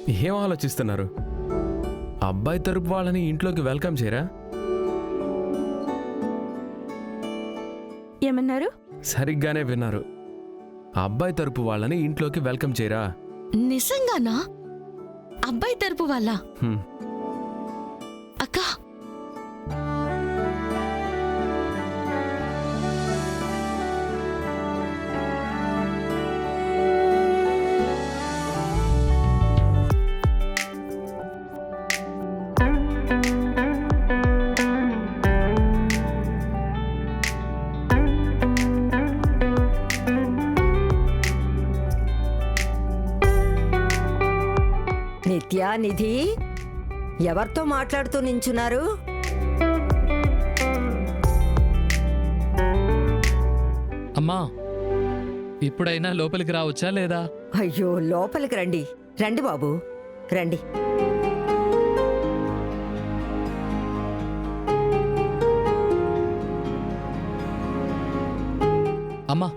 ఏం ఆలోచిస్తున్నారు? అబ్బాయి తరపు వాళ్ళని ఇంట్లోకి వెల్కమ్ చేయరా? ఏమన్నారు? సరిగ్గానే విన్నారు. అబ్బాయి తరపు వాళ్ళని ఇంట్లోకి వెల్కమ్ చేయరా? నిజంగానా? అబ్బాయి తరపు వాళ్ళ? హ్మ్. అక్క, నిత్యా, నిధి, ఎవరితో మాట్లాడుతూ నించున్నారు? అమ్మా, ఇప్పుడైనా లోపలికి రావచ్చా లేదా? అయ్యో, లోపలికి రండి. రండి బాబు, రండి. అమ్మా,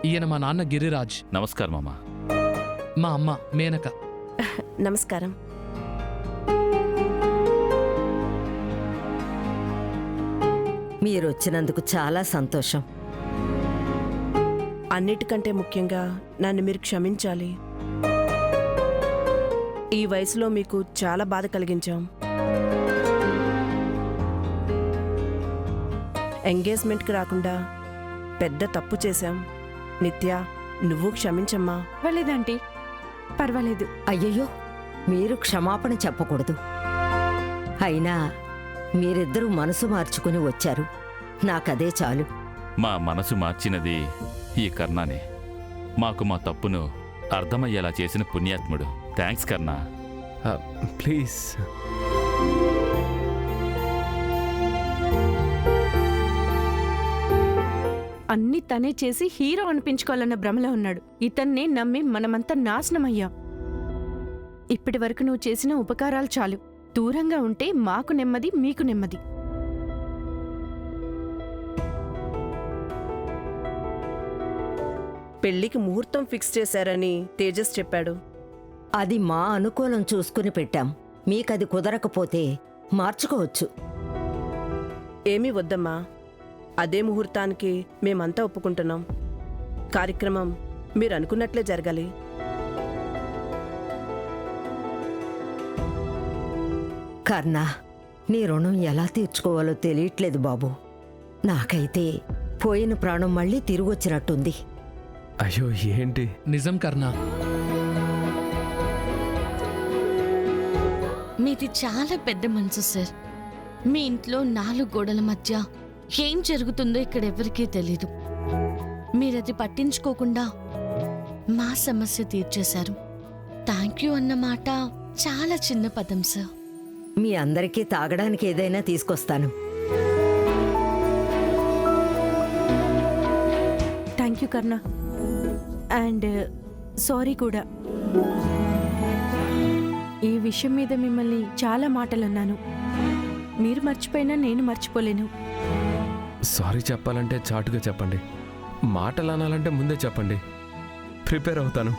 ఈయన మా నాన్న గిరిరాజ్. నమస్కారం అమ్మా. మా అమ్మ మేనక. నమస్కారం. మీరొచ్చినందుకు చాలా సంతోషం. అన్నిటికంటే ముఖ్యంగా నన్ను మీరు క్షమించాలి. ఈ వయసులో మీకు చాలా బాధ కలిగించాం. ఎంగేజ్మెంట్కి రాకుండా పెద్ద తప్పు చేశాం. నిత్య, నువ్వు క్షమించమ్మా. పర్లేదంటీ, పర్వాలేదు. అయ్యయ్యో, మీరు క్షమాపణ చెప్పకూడదు. అయినా మీరిద్దరూ మనసు మార్చుకుని వచ్చారు. నాకదే చాలు. మా మనసు మార్చినది ఈ కర్ణానే. మాకు మా తప్పును అర్థమయ్యేలా చేసిన పుణ్యాత్ముడు. థ్యాంక్స్ కర్ణా. ప్లీజ్. అన్ని తనే చేసి హీరో అనిపించుకోవాలన్న భ్రమలో ఉన్నాడు. ఇతన్నే నమ్మి మనమంతా నాశనమయ్యాం. ఇప్పటి వరకు నువ్వు చేసిన ఉపకారాలు చాలు. దూరంగా ఉంటే మాకు నెమ్మది, మీకు నెమ్మది. పెళ్లికి ముహూర్తం ఫిక్స్ చేశారని తేజస్ చెప్పాడు. అది మా అనుకూలం చూసుకుని పెట్టాం. మీకది కుదరకపోతే మార్చుకోవచ్చు. ఏమీ వద్దమ్మా, అదే ముహూర్తానికి మేమంతా ఒప్పుకుంటున్నాం. కార్యక్రమం మీరు అనుకున్నట్లే జరగాలి. కర్ణ, నీ రుణం ఎలా తీర్చుకోవాలో తెలియట్లేదు బాబు. నాకైతే పోయిన ప్రాణం మళ్ళీ తిరిగొచ్చినట్టుంది. అయ్యో, ఏంటి? నిజం కర్ణా. మీది చాలా పెద్ద మనసు సార్. మీ ఇంట్లో 4 గోడల మధ్య ఏం జరుగుతుందో ఇక్కడ ఎవరికీ తెలీదు. మీరది పట్టించుకోకుండా మా సమస్య తీర్చేశారు. థ్యాంక్ యూ అన్నమాట చాలా చిన్న పదం సార్. మీ అందరికీ తాగడానికి ఏదైనా తీసుకొస్తాను. Thank you Karna. And sorry కూడా. ఈ విషయం మీద మిమ్మల్ని చాలా మాటలన్నాను. మీరు మర్చిపోయినా నేను మర్చిపోలేను. సారీ చెప్పాలంటే చాటుగా చెప్పండి. మాటలు అనాలంటే ముందే చెప్పండి. ప్రిపేర్ అవుతాను.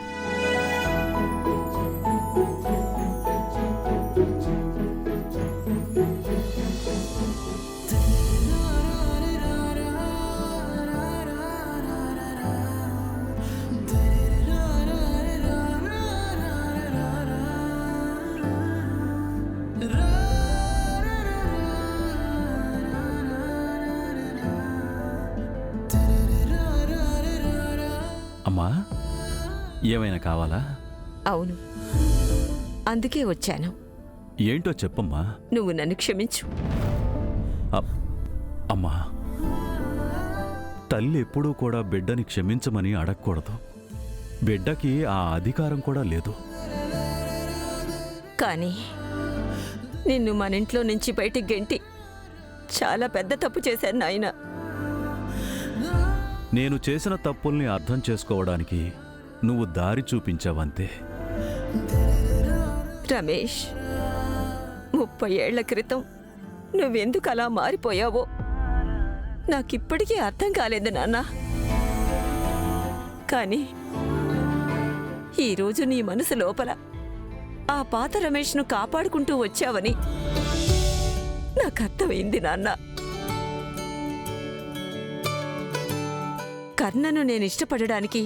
అమ్మా, ఏమైనా కావాలా? అవును, అందుకే వచ్చాను. ఏంటో చెప్పమ్మా. నువ్వు నన్ను క్షమించు. అమ్మా, తల్లి ఎప్పుడూ కూడా బిడ్డని క్షమించమని అడగకూడదు. బిడ్డకి ఆ అధికారం కూడా లేదు. కానీ నిన్ను మన ఇంట్లో నుంచి బయటికి గెంటి చాలా పెద్ద తప్పు చేశాను నాయనా. నేను చేసిన తప్పుల్ని అర్థం చేసుకోవడానికి నువ్వు దారి చూపించావంతే. రమేష్, 30 ఏళ్ల క్రితం నువ్వెందుకు అలా మారిపోయావో నాకిప్పటికీ అర్థం కాలేదు నాన్న. కానీ ఈరోజు నీ మనసు లోపల ఆ పాత రమేష్ను కాపాడుకుంటూ వచ్చావని నాకు అర్థమైంది నాన్న. కర్ణను నేను ఇష్టపడడానికి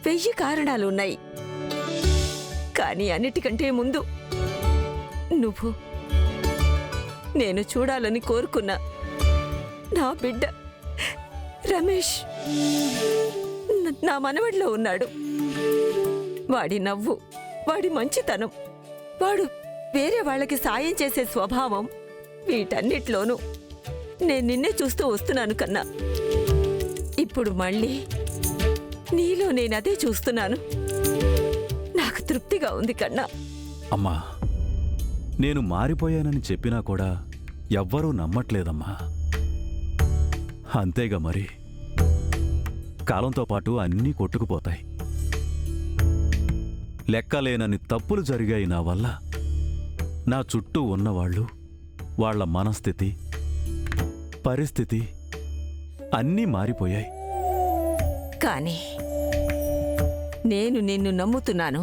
1000 కారణాలున్నాయి. కానీ అన్నిటికంటే ముందు నువ్వు నేను చూడాలని కోరుకున్న నా బిడ్డ రమేష్ నా మనవడిలో ఉన్నాడు. వాడి నవ్వు, వాడి మంచితనం, వాడు వేరే వాళ్ళకి సాయం చేసే స్వభావం, వీటన్నిటిలోనూ నేను నిన్నే చూస్తూ వస్తున్నాను కన్నా. ఇప్పుడు మళ్ళీ నీలో నేనదే చూస్తున్నాను. నాకు తృప్తిగా ఉంది కన్నా. అమ్మా, నేను మారిపోయానని చెప్పినా కూడా ఎవ్వరూ నమ్మట్లేదమ్మా. అంతేగా మరి, కాలంతో పాటు అన్నీ కొట్టుకుపోతాయి. లెక్కలేనని తప్పులు జరిగాయి నా వల్ల. నా చుట్టూ ఉన్నవాళ్ళు, వాళ్ళ మనస్థితి, పరిస్థితి అన్నీ మారిపోయాయి. కానీ నేను నిన్ను నమ్ముతున్నాను.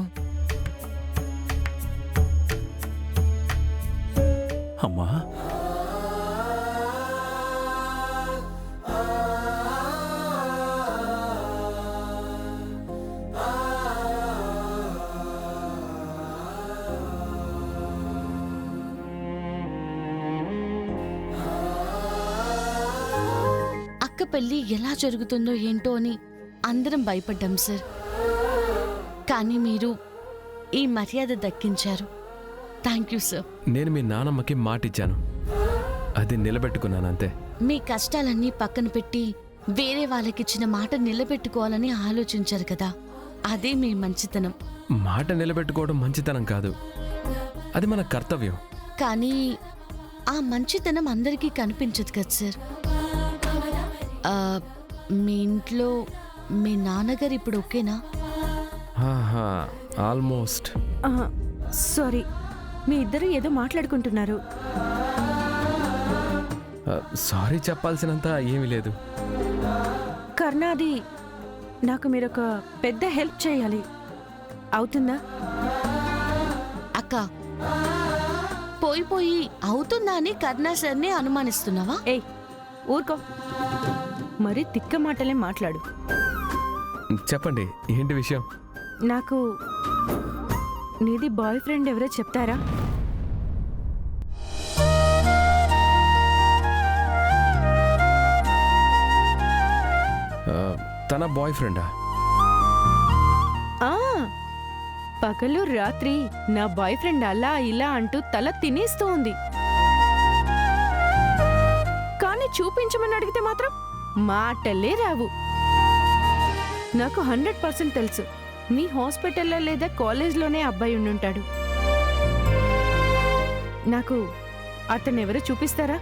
అమ్మా, అక్క పెళ్లి ఎలా జరుగుతుందో ఏంటో అని అందరం భయపడ్డాం సార్. కానీ మీరు ఈ మర్యాద దక్కించారు. Thank you sir. నేను మీ నానమ్మకి మాటిచ్చాను, అది నిలబెట్టుకున్నాను అంతే. మీ కష్టాలన్నీ పక్కన పెట్టి వేరే వాళ్ళకిచ్చిన మాట నిలబెట్టుకోవాలని ఆలోచించారు కదా, అదే మీ మంచితనం. మాట నిలబెట్టుకోవడం మంచితనం కాదు, అది మన కర్తవ్యం. కానీ ఆ మంచితనం అందరికీ కనిపించదు కదా సార్. మీ ఇంట్లో మీ నాన్నగారు ఇప్పుడు ఓకేనా? ఆల్మోస్ట్. సారీ, మీ ఇద్దరు ఏదో మాట్లాడుకుంటున్నారు. సారీ చెప్పాల్సినంత ఏమీ లేదు. కర్ణాది, నాకు మీరొక పెద్ద హెల్ప్ చేయాలి, అవుతుందా? అక్క, పోయి అవుతుందా అని కర్ణా సార్ని అనుమానిస్తున్నావా? ఏయ్, ఊరుకో, మరి తిక్క మాటలే మాట్లాడు. చెప్పండి, ఏంటి విషయం? నాకు నీది బాయ్ ఫ్రెండ్ ఎవరో చెప్తారా? తన బాయ్ ఫ్రెండా? ఆ, పగలు రాత్రి నా బాయ్ ఫ్రెండ్ అలా ఇలా అంటూ తల తినేస్తూ ఉంది. కానీ చూపించమని అడిగితే మాత్రం మాటలే రావు. నాకు 100% తెలుసు, మీ హాస్పిటల్లో లేదా కాలేజ్లోనే అబ్బాయి ఉండుంటాడు. నాకు అతను ఎవరో చూపిస్తారా?